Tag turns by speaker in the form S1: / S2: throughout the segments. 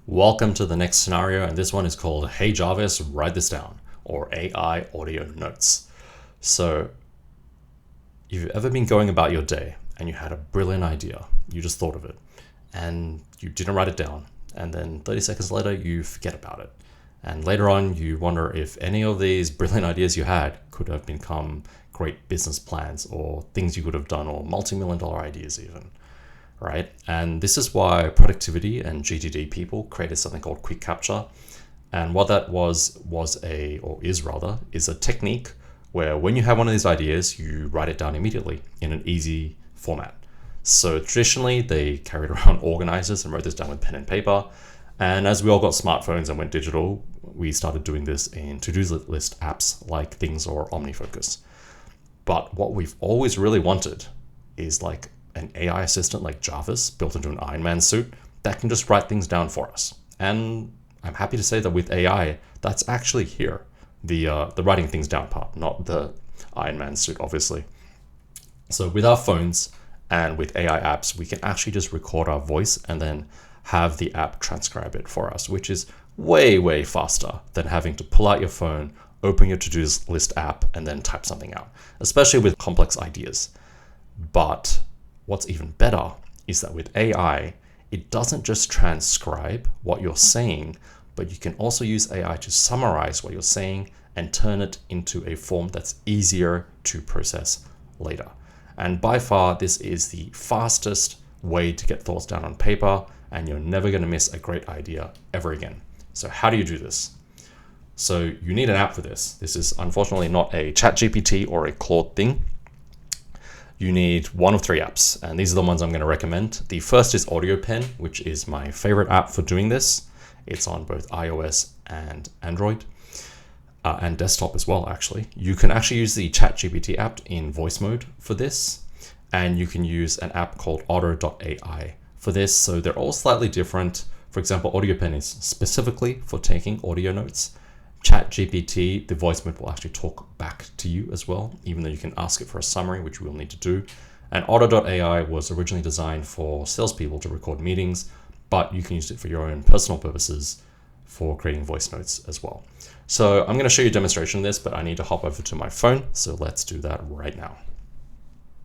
S1: Welcome to the next scenario, and this one is called Hey Jarvis, write this down, or AI audio notes. So you've ever been going about your day and you had a brilliant idea, you just thought of it, and you didn't write it down, and then 30 seconds later you forget about it. And later on you wonder if any of these brilliant ideas you had could have become great business plans or things you could have done, or multi-million-dollar ideas even. Right? And this is why productivity and GTD people created something called quick capture. And what that is a technique where when you have one of these ideas, you write it down immediately in an easy format. So traditionally they carried around organizers and wrote this down with pen and paper. And as we all got smartphones and went digital, we started doing this in to-do list apps like Things or OmniFocus. But what we've always really wanted is like an AI assistant like Jarvis built into an Iron Man suit that can just write things down for us. And I'm happy to say that with AI, that's actually here. The writing things down part, not the Iron Man suit, obviously. So with our phones and with AI apps, we can actually just record our voice and then have the app transcribe it for us, which is way, way faster than having to pull out your phone, open your to-do list app, and then type something out, especially with complex ideas. But what's even better is that with AI, it doesn't just transcribe what you're saying, but you can also use AI to summarize what you're saying and turn it into a form that's easier to process later. And by far, this is the fastest way to get thoughts down on paper, and you're never going to miss a great idea ever again. So how do you do this? So you need an app for this. This is unfortunately not a ChatGPT or a Claude thing. You need one of three apps, and these are the ones I'm going to recommend. The first is AudioPen, which is my favorite app for doing this. It's on both iOS and Android, and desktop as well, actually. You can actually use the ChatGPT app in voice mode for this, and you can use an app called Auto.ai for this. So they're all slightly different. For example, AudioPen is specifically for taking audio notes. ChatGPT, the voice mode will actually talk back to you as well, even though you can ask it for a summary, which we'll need to do. And Auto.ai was originally designed for salespeople to record meetings, but you can use it for your own personal purposes for creating voice notes as well. So I'm going to show you a demonstration of this, but I need to hop over to my phone. So let's do that right now.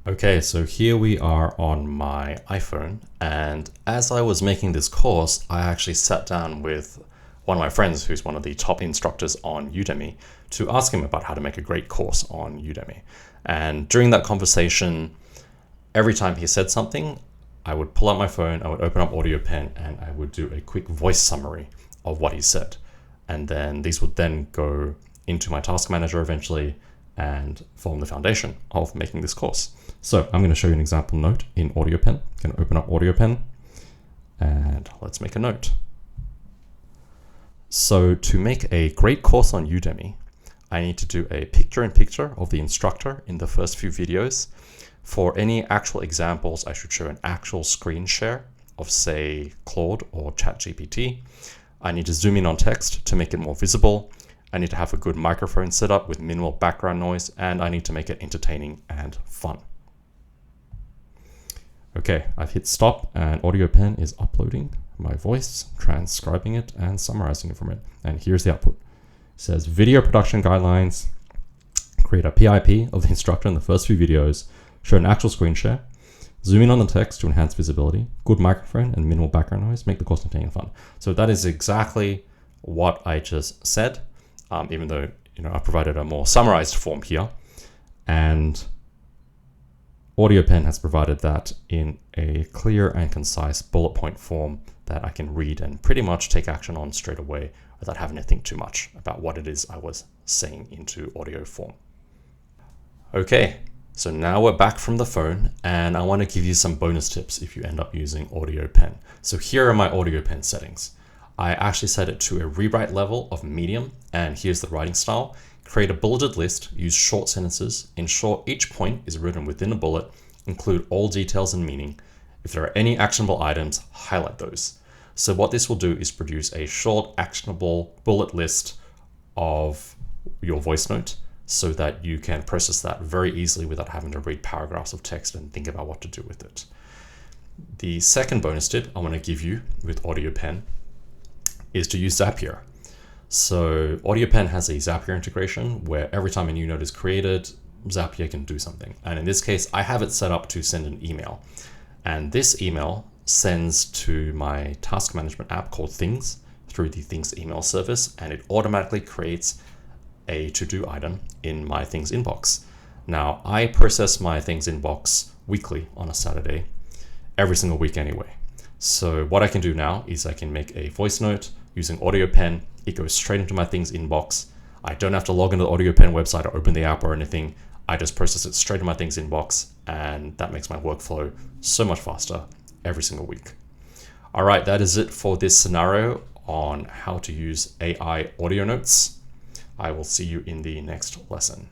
S1: Okay, so here we are on my iPhone. And as I was making this course, I actually sat down with one of my friends who's one of the top instructors on Udemy to ask him about how to make a great course on Udemy. And during that conversation, every time he said something, I would pull out my phone, I would open up AudioPen, and I would do a quick voice summary of what he said. And then these would then go into my task manager eventually and form the foundation of making this course. So I'm going to show you an example note in AudioPen. I'm going to open up AudioPen and let's make a note. So to make a great course on Udemy, I need to do a picture-in-picture of the instructor in the first few videos. For any actual examples, I should show an actual screen share of, say, Claude or ChatGPT. I need to zoom in on text to make it more visible. I need to have a good microphone setup with minimal background noise, and I need to make it entertaining and fun. Okay, I've hit stop and AudioPen is uploading my voice, transcribing it and summarizing it from it. And here's the output. It says video production guidelines, create a PIP of the instructor in the first few videos, show an actual screen share, zoom in on the text to enhance visibility, good microphone and minimal background noise, make the course entertaining and fun. So that is exactly what I just said, even though I've provided a more summarized form here. And AudioPen has provided that in a clear and concise bullet point form that I can read and pretty much take action on straight away without having to think too much about what it is I was saying into audio form. Okay, so now we're back from the phone and I want to give you some bonus tips if you end up using AudioPen. So here are my AudioPen settings. I actually set it to a rewrite level of medium, and here's the writing style. Create a bulleted list, use short sentences, ensure each point is written within a bullet, include all details and meaning. If there are any actionable items, highlight those. So what this will do is produce a short, actionable bullet list of your voice note so that you can process that very easily without having to read paragraphs of text and think about what to do with it. The second bonus tip I want to give you with AudioPen is to use Zapier. So AudioPen has a Zapier integration where every time a new note is created, Zapier can do something. And in this case, I have it set up to send an email. And this email sends to my task management app called Things through the Things email service, and it automatically creates a to-do item in my Things inbox. Now, I process my Things inbox weekly on a Saturday, every single week anyway. So what I can do now is I can make a voice note using AudioPen. It goes straight into my Things inbox. I don't have to log into the AudioPen website or open the app or anything. I just process it straight in my Things inbox, and that makes my workflow so much faster every single week. All right, that is it for this scenario on how to use AI audio notes. I will see you in the next lesson.